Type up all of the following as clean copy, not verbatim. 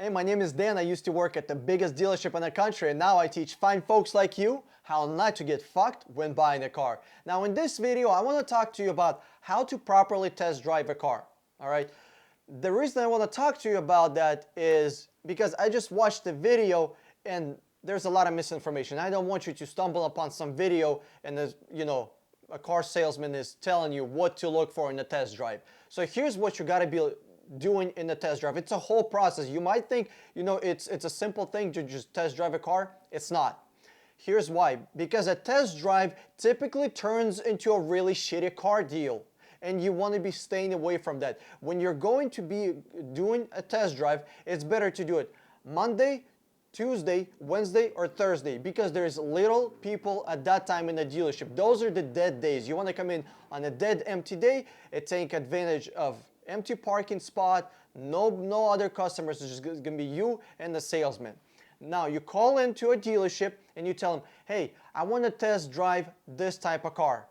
Hey, my name is Dan. I used to work at the biggest dealership in the country, and now I teach fine folks like you how not to get fucked when buying a car. Now, in this video, I want to talk to you about how to properly test drive a car. All right. The reason I want to talk to you about that is because I just watched the video and there's a lot of misinformation. I don't want you to stumble upon some video and there's, a car salesman is telling you what to look for in the test drive. So here's what you got to be doing in the test drive. It's a whole process. You might think, it's a simple thing to just test drive a car. It's not. Here's why. Because a test drive typically turns into a really shitty car deal. And you want to be staying away from that. When you're going to be doing a test drive, it's better to do it Monday, Tuesday, Wednesday, or Thursday, because there's little people at that time in the dealership. Those are the dead days. You want to come in on a dead empty day and take advantage of empty parking spot, no other customers. It's just going to be you and the salesman. Now you call into a dealership and you tell them, hey, I want to test drive this type of car.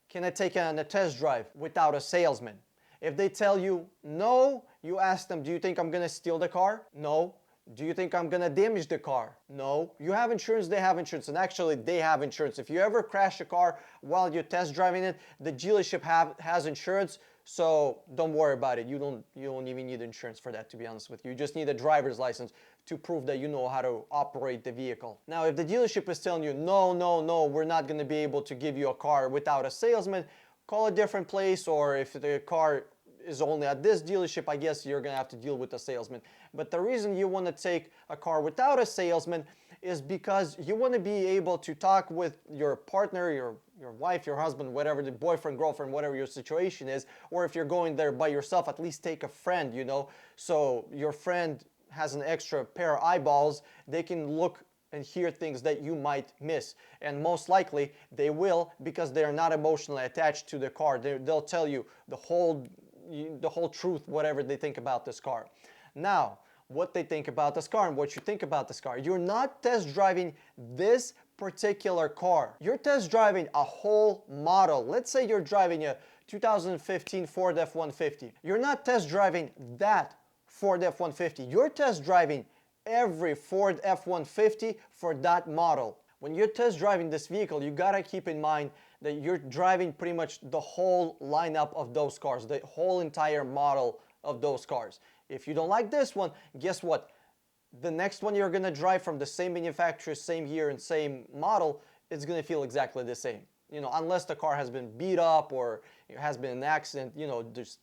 Can I take it on a test drive without a salesman? If they tell you no, you ask them, do you think I'm going to steal the car? No. Do you think I'm going to damage the car? No. You have insurance, they have insurance, and actually they have insurance. If you ever crash a car while you're test driving it, the dealership has insurance, so don't worry about it. You don't even need insurance for that, to be honest with you. You just need a driver's license to prove that you know how to operate the vehicle. Now, if the dealership is telling you, no, we're not going to be able to give you a car without a salesman, call a different place, or if the car is only at this dealership, I guess you're going to have to deal with a salesman. But the reason you want to take a car without a salesman is because you want to be able to talk with your partner, your wife, your husband, whatever, the boyfriend, girlfriend, whatever your situation is, or if you're going there by yourself, at least take a friend, so your friend has an extra pair of eyeballs. They can look and hear things that you might miss, and most likely they will, because they're not emotionally attached to the car. They'll tell you the whole truth, whatever they think about this car. Now, what they think about this car and what you think about this car. You're not test driving this particular car. You're test driving a whole model. Let's say you're driving a 2015 Ford F-150. You're not test driving that Ford F-150. You're test driving every Ford F-150 for that model. When you're test driving this vehicle, you gotta keep in mind that you're driving pretty much the whole lineup of those cars, the whole entire model of those cars. If you don't like this one, guess what? The next one you're gonna drive from the same manufacturer, same year, and same model, it's gonna feel exactly the same. Unless the car has been beat up or it has been an accident, there's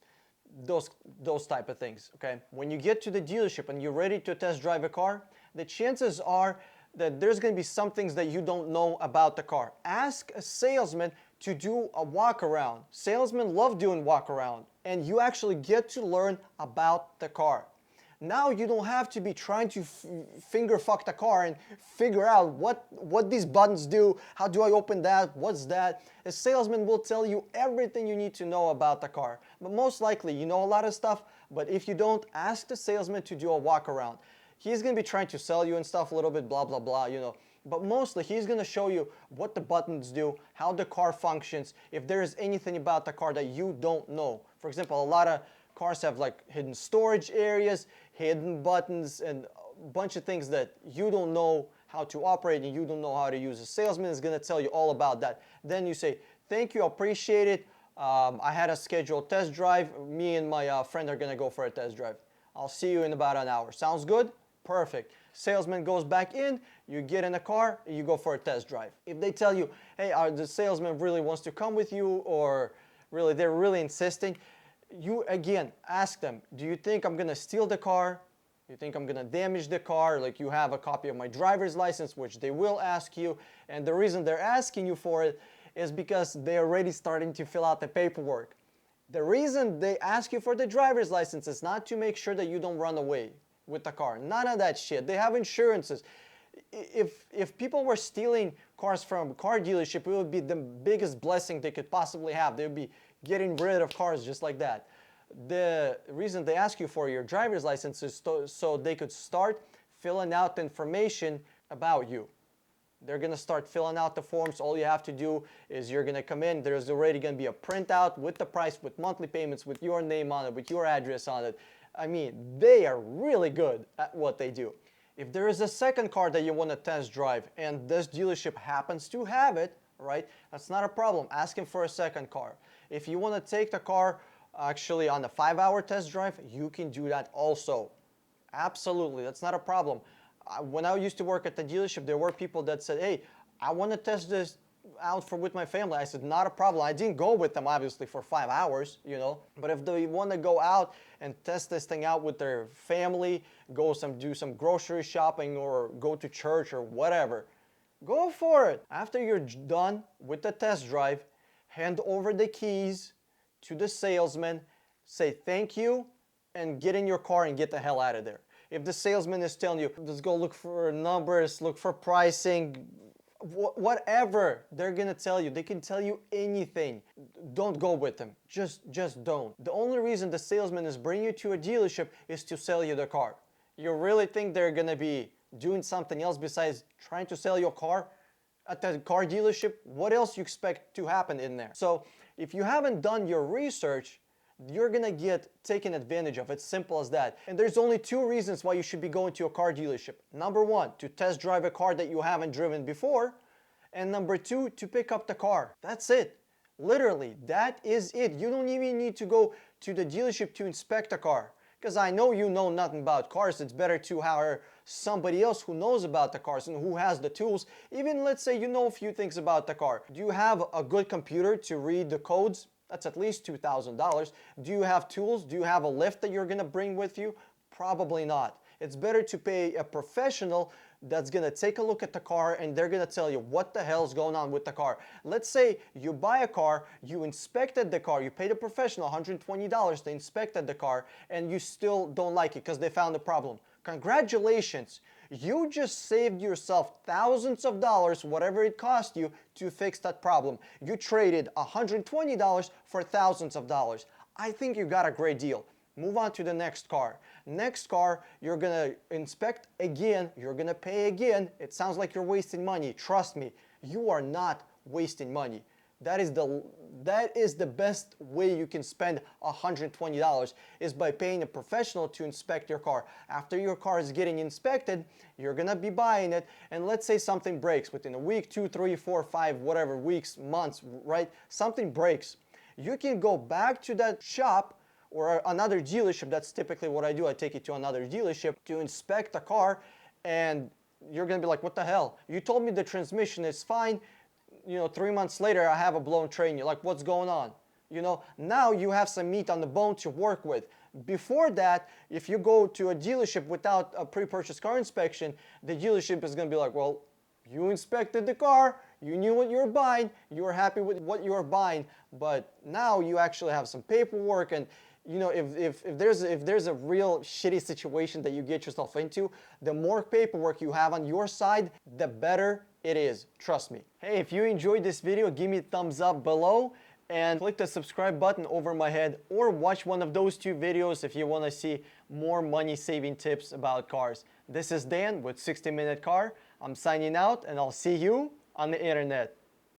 those type of things, okay? When you get to the dealership and you're ready to test drive a car, the chances are that there's going to be some things that you don't know about the car. Ask a salesman to do a walk around. Salesmen love doing walk around, and you actually get to learn about the car. Now you don't have to be trying to finger fuck the car and figure out what these buttons do, how do I open that, what's that. A salesman will tell you everything you need to know about the car. But most likely you know a lot of stuff, but if you don't, ask the salesman to do a walk around. He's going to be trying to sell you and stuff a little bit, blah, blah, blah, But mostly he's going to show you what the buttons do, how the car functions, if there is anything about the car that you don't know. For example, a lot of cars have like hidden storage areas, hidden buttons, and a bunch of things that you don't know how to operate and you don't know how to use. A salesman is going to tell you all about that. Then you say, thank you, appreciate it. I had a scheduled test drive. Me and my friend are going to go for a test drive. I'll see you in about an hour. Sounds good? Perfect. Salesman goes back in, you get in a car, you go for a test drive. If they tell you, hey, the salesman really wants to come with you, or really they're really insisting, you again ask them, do you think I'm gonna steal the car? Do you think I'm gonna damage the car? Like, you have a copy of my driver's license, which they will ask you, and the reason they're asking you for it is because they're already starting to fill out the paperwork. The reason they ask you for the driver's license is not to make sure that you don't run away with the car. None of that shit. They have insurances. If people were stealing cars from a car dealership, it would be the biggest blessing they could possibly have. They would be getting rid of cars just like that. The reason they ask you for your driver's license is so they could start filling out information about you. They're going to start filling out the forms. All you have to do is you're going to come in. There's already going to be a printout with the price, with monthly payments, with your name on it, with your address on it. I mean, they are really good at what they do. If there is a second car that you want to test drive and this dealership happens to have it, right, that's not a problem. Ask him for a second car. If you want to take the car actually on a 5-hour test drive, you can do that also. Absolutely, that's not a problem. When I used to work at the dealership, there were people that said, hey, I want to test this out with my family. I said, not a problem. I didn't go with them, obviously, for 5 hours, you know. But if they want to go out and test this thing out with their family, do some grocery shopping or go to church or whatever, go for it. After you're done with the test drive, hand over the keys to the salesman, say thank you, and get in your car and get the hell out of there. If the salesman is telling you, let's go look for numbers, look for pricing, whatever they're gonna tell you, they can tell you anything. Don't go with them. Just don't. The only reason the salesman is bringing you to a dealership is to sell you the car. You really think they're gonna be doing something else besides trying to sell your car at the car dealership? What else you expect to happen in there? So if you haven't done your research, you're gonna get taken advantage of. It's simple as that. And there's only 2 reasons why you should be going to a car dealership. Number 1, to test drive a car that you haven't driven before. And number 2, to pick up the car. That's it. Literally, that is it. You don't even need to go to the dealership to inspect a car. Because I know you know nothing about cars. It's better to hire somebody else who knows about the cars and who has the tools. Even let's say you know a few things about the car. Do you have a good computer to read the codes? That's at least $2,000. Do you have tools? Do you have a lift that you're gonna bring with you? Probably not. It's better to pay a professional that's gonna take a look at the car and they're gonna tell you what the hell's going on with the car. Let's say you buy a car, you inspected the car, you paid a professional $120, they inspected the car, and you still don't like it because they found a problem. Congratulations, you just saved yourself thousands of dollars, whatever it cost you, to fix that problem. You traded $120 for thousands of dollars. I think you got a great deal. Move on to the next car. Next car, you're gonna inspect again, you're gonna pay again. It sounds like you're wasting money. Trust me, you are not wasting money. That is the best way you can spend $120 is by paying a professional to inspect your car. After your car is getting inspected, you're gonna be buying it, and let's say something breaks within a week, 2, 3, 4, 5, whatever, weeks, months, right? Something breaks. You can go back to that shop or another dealership. That's typically what I do. I take it to another dealership to inspect the car, and you're gonna be like, what the hell? You told me the transmission is fine. You know, 3 months later, I have a blown train. You're like, what's going on? You know, now you have some meat on the bone to work with. Before that, if you go to a dealership without a pre-purchase car inspection, the dealership is gonna be like, well, you inspected the car, you knew what you were buying, you were happy with what you were buying, but now you actually have some paperwork. And you know, if there's a real shitty situation that you get yourself into, the more paperwork you have on your side, the better it is. Trust me. Hey, if you enjoyed this video, give me a thumbs up below and click the subscribe button over my head, or watch one of those 2 videos if you want to see more money saving tips about cars. This is Dan with 60 Minute Car. I'm signing out, and I'll see you on the internet.